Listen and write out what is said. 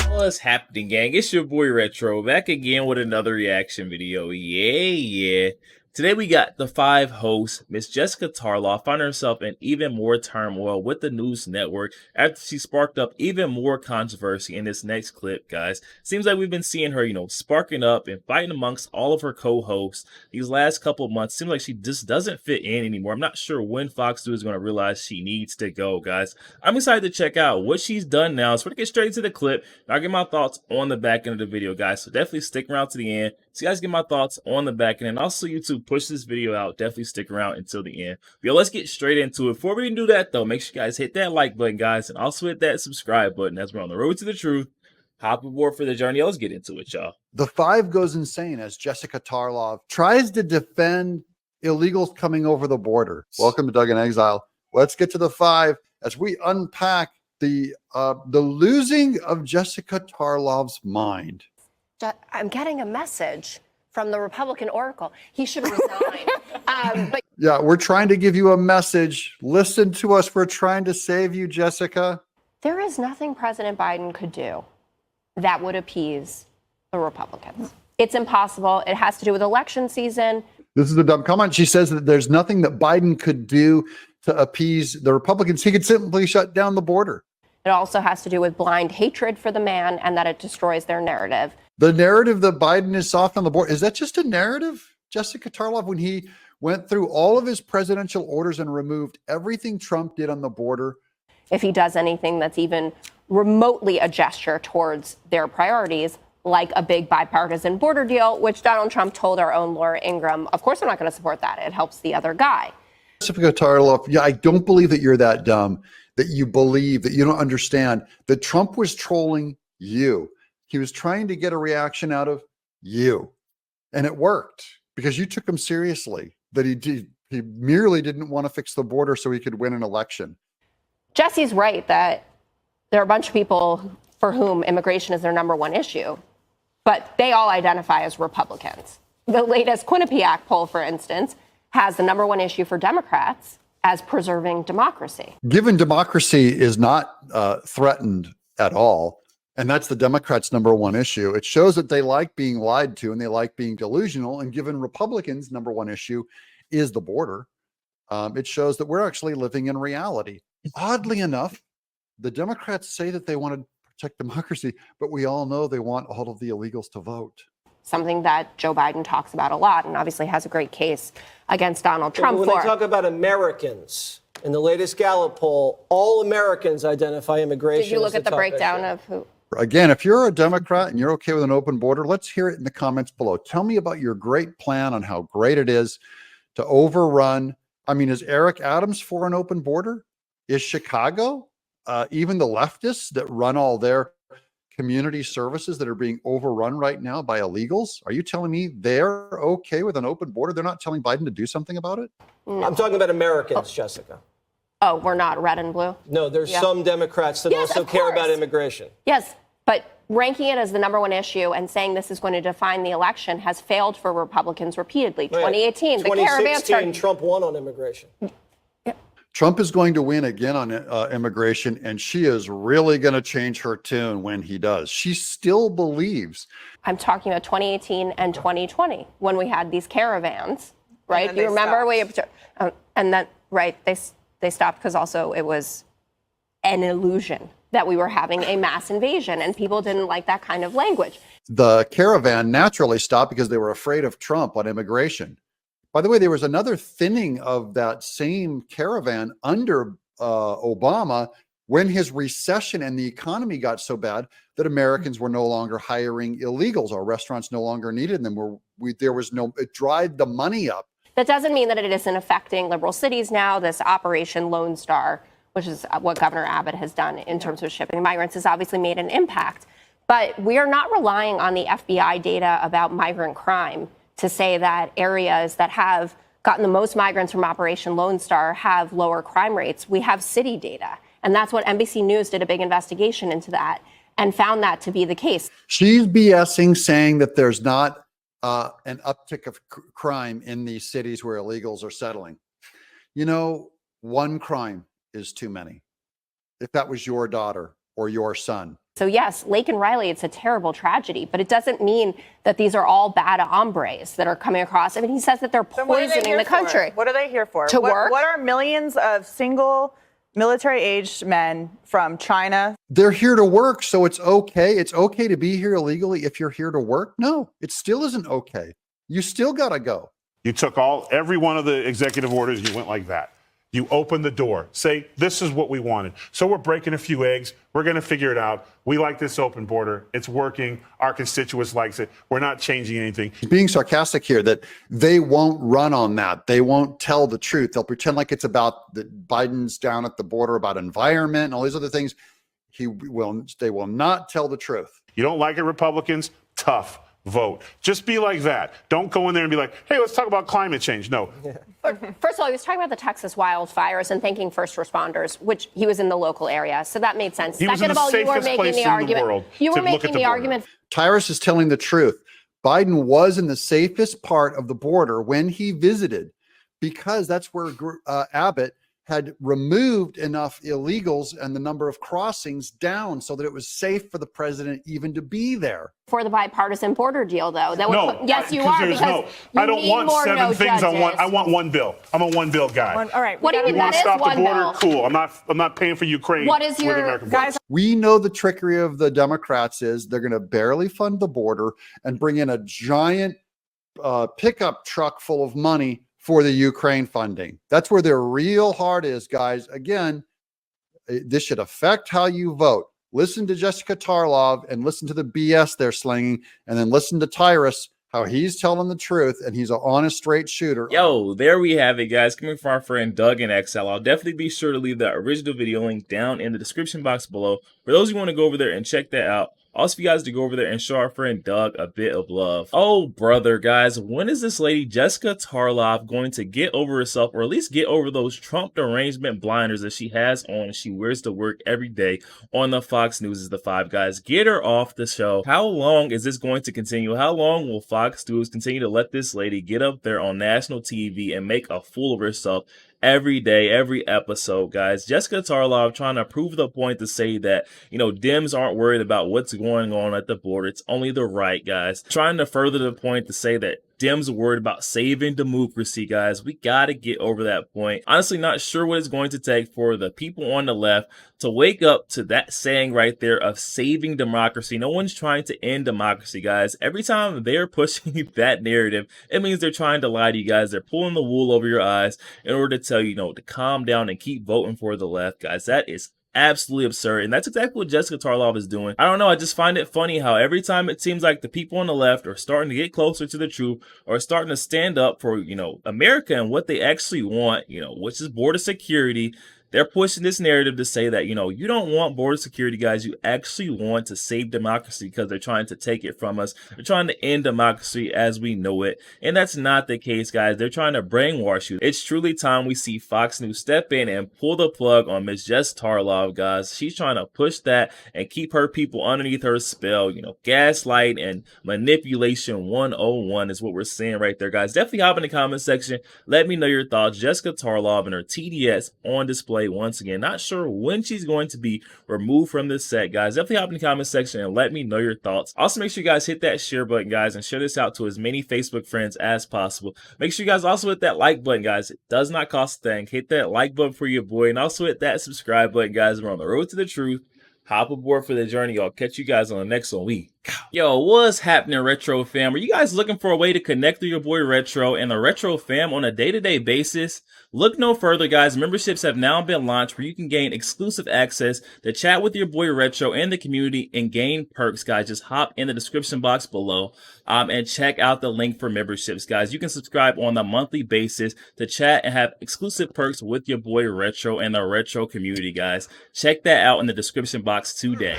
What's happening, gang? It's your boy Retro back again with another reaction video. Yeah. Today we got the 5 hosts. Miss Jessica Tarlov found herself in even more turmoil with the news network after she sparked up even more controversy in this next clip, guys. Seems like we've been seeing her, sparking up and fighting amongst all of her co-hosts these last couple of months. Seems like she just doesn't fit in anymore. I'm not sure when Fox News is going to realize she needs to go, guys. I'm excited to check out what she's done now. So we're going to get straight into the clip. I'll get my thoughts on the back end of the video, guys. So definitely stick around to the end. So you guys get my thoughts on the back end. And also, YouTube, push this video out. Definitely stick around until the end. Yo, let's get straight into it. Before we can do that, though, make sure you guys hit that like button, guys. And also hit that subscribe button as we're on the road to the truth. Hop aboard for the journey. Let's get into it, y'all. The 5 goes insane as Jessica Tarlov tries to defend illegals coming over the border. Welcome to Doug in Exile. Let's get to the 5 as we unpack the losing of Jessica Tarlov's mind. I'm getting a message from the Republican Oracle. He should resign. Yeah, we're trying to give you a message. Listen to us. We're trying to save you, Jessica. There is nothing President Biden could do that would appease the Republicans. It's impossible. It has to do with election season. This is a dumb comment. She says that there's nothing that Biden could do to appease the Republicans. He could simply shut down the border. It also has to do with blind hatred for the man and that it destroys their narrative. The narrative that Biden is soft on the border, is that just a narrative? Jessica Tarlov, when he went through all of his presidential orders and removed everything Trump did on the border. If he does anything that's even remotely a gesture towards their priorities, like a big bipartisan border deal, which Donald Trump told our own Laura Ingraham, of course I'm not going to support that. It helps the other guy. Jessica Tarlov, yeah, I don't believe that you're that dumb, that you believe, that you don't understand that Trump was trolling you. He was trying to get a reaction out of you. And it worked because you took him seriously, that he merely didn't want to fix the border so he could win an election. Jesse's right that there are a bunch of people for whom immigration is their #1 issue, but they all identify as Republicans. The latest Quinnipiac poll, for instance, has the #1 issue for Democrats as preserving democracy. Given democracy is not threatened at all, and that's the Democrats' #1 issue, it shows that they like being lied to and they like being delusional. And given Republicans' #1 issue is the border, it shows that we're actually living in reality. Oddly enough, the Democrats say that they want to protect democracy, but we all know they want all of the illegals to vote. Something that Joe Biden talks about a lot and obviously has a great case against Donald Trump when for. When they talk about Americans, in the latest Gallup poll, all Americans identify immigration. Did you look as at the breakdown of who? Again, if you're a Democrat and you're okay with an open border, let's hear it in the comments below. Tell me about your great plan on how great it is to overrun. I mean, is Eric Adams for an open border? Is Chicago, even the leftists that run all their community services that are being overrun right now by illegals? Are you telling me they're okay with an open border? They're not telling Biden to do something about it? No. I'm talking about Americans, Jessica. Oh, we're not red and blue? No, there's some Democrats that also care about immigration. Yes, but ranking it as the #1 issue and saying this is going to define the election has failed for Republicans repeatedly. Right. 2018, the caravan 2016, Trump won on immigration. Trump is going to win again on immigration, and she is really going to change her tune when he does. She still believes. I'm talking about 2018 and 2020 when we had these caravans, right? You remember? And then, right, they stopped because also it was an illusion that we were having a mass invasion, and people didn't like that kind of language. The caravan naturally stopped because they were afraid of Trump on immigration. By the way, there was another thinning of that same caravan under Obama when his recession and the economy got so bad that Americans were no longer hiring illegals. Our restaurants no longer needed them. It dried the money up. That doesn't mean that it isn't affecting liberal cities now. This Operation Lone Star, which is what Governor Abbott has done in terms of shipping migrants, has obviously made an impact. But we are not relying on the FBI data about migrant crime to say that areas that have gotten the most migrants from Operation Lone Star have lower crime rates. We have city data. And that's what NBC News did a big investigation into that and found that to be the case. She's BSing, saying that there's not an uptick of crime in these cities where illegals are settling. You know, one crime is too many. If that was your daughter or your son. So yes, Lake and Riley, it's a terrible tragedy, but it doesn't mean that these are all bad hombres that are coming across. I mean, he says that they're poisoning the country. What are they here for? To work? What are millions of single military-aged men from China? They're here to work, so it's okay. It's okay to be here illegally if you're here to work. No, it still isn't okay. You still got to go. You took every one of the executive orders, you went like that. You open the door, say, this is what we wanted. So we're breaking a few eggs. We're going to figure it out. We like this open border. It's working. Our constituents likes it. We're not changing anything. Being sarcastic here that they won't run on that. They won't tell the truth. They'll pretend like it's about that Biden's down at the border about environment and all these other things. They will not tell the truth. You don't like it, Republicans? Tough. Vote. Just be like that. Don't go in there and be like, hey, let's talk about climate change. No. First of all, he was talking about the Texas wildfires and thanking first responders, which he was in the local area. So that made sense. He was in Second of all, the you were safest making place the in the argument. world You to were look at making the the border. argument. Tyrus is telling the truth. Biden was in the safest part of the border when he visited because that's where Abbott had removed enough illegals and the number of crossings down so that it was safe for the president even to be there. For the bipartisan border deal, though. That No. Yes, you are, because I don't want more seven no things. judges. I want one bill. I'm a one bill guy. All right. What do you mean You want that to is stop the one border? bill? Cool. I'm not paying for Ukraine. What is with your- American Guys, We know the trickery of the Democrats is they're going to barely fund the border and bring in a giant pickup truck full of money for the Ukraine funding. That's where their real heart is, guys. Again, this should affect how you vote. Listen to Jessica Tarlov and listen to the BS they're slinging, and then listen to Tyrus, how he's telling the truth, and he's an honest, straight shooter. Yo, there we have it, guys. Coming from our friend Doug in XL. I'll definitely be sure to leave the original video link down in the description box below for those who want to go over there and check that out. Also, for you guys to go over there and show our friend Doug a bit of love. Oh, brother, guys, when is this lady, Jessica Tarlov, going to get over herself, or at least get over those Trump derangement blinders that she has on and she wears to work every day on the Fox News is the Five, guys? Get her off the show. How long is this going to continue? How long will Fox News continue to let this lady get up there on national TV and make a fool of herself every day, every episode, guys? Jessica Tarlov trying to prove the point to say that, you know, Dems aren't worried about what's going on at the border. It's only the right, guys. Trying to further the point to say that Dems are worried about saving democracy, guys. We got to get over that point. Honestly, not sure what it's going to take for the people on the left to wake up to that saying right there of saving democracy. No one's trying to end democracy, guys. Every time they're pushing that narrative, it means they're trying to lie to you guys. They're pulling the wool over your eyes in order to tell you, to calm down and keep voting for the left, guys. That is absolutely absurd, and that's exactly what Jessica Tarlov is doing. I don't know, I just find it funny how every time it seems like the people on the left are starting to get closer to the truth, or starting to stand up for, America and what they actually want, which is border security. They're pushing this narrative to say that, you don't want border security, guys. You actually want to save democracy because they're trying to take it from us. They're trying to end democracy as we know it. And that's not the case, guys. They're trying to brainwash you. It's truly time we see Fox News step in and pull the plug on Ms. Jess Tarlov, guys. She's trying to push that and keep her people underneath her spell. Gaslight and manipulation 101 is what we're seeing right there, guys. Definitely hop in the comment section. Let me know your thoughts. Jessica Tarlov and her TDS on display once again. Not sure when she's going to be removed from this set, guys. Definitely hop in the comment section and let me know your thoughts. Also, make sure you guys hit that share button, guys, and share this out to as many Facebook friends as possible. Make sure you guys also hit that like button, guys. It does not cost a thing. Hit that like button for your boy, and also hit that subscribe button, guys. We're on the road to the truth. Hop aboard for the journey. I'll catch you guys on the next one. Yo, what's happening, Retro fam? Are you guys looking for a way to connect with your boy Retro and the Retro fam on a day-to-day basis? Look no further, guys. Memberships have now been launched where you can gain exclusive access to chat with your boy Retro and the community and gain perks, guys. Just hop in the description box below and check out the link for memberships, guys. You can subscribe on a monthly basis to chat and have exclusive perks with your boy Retro and the Retro community, guys. Check that out in the description box today.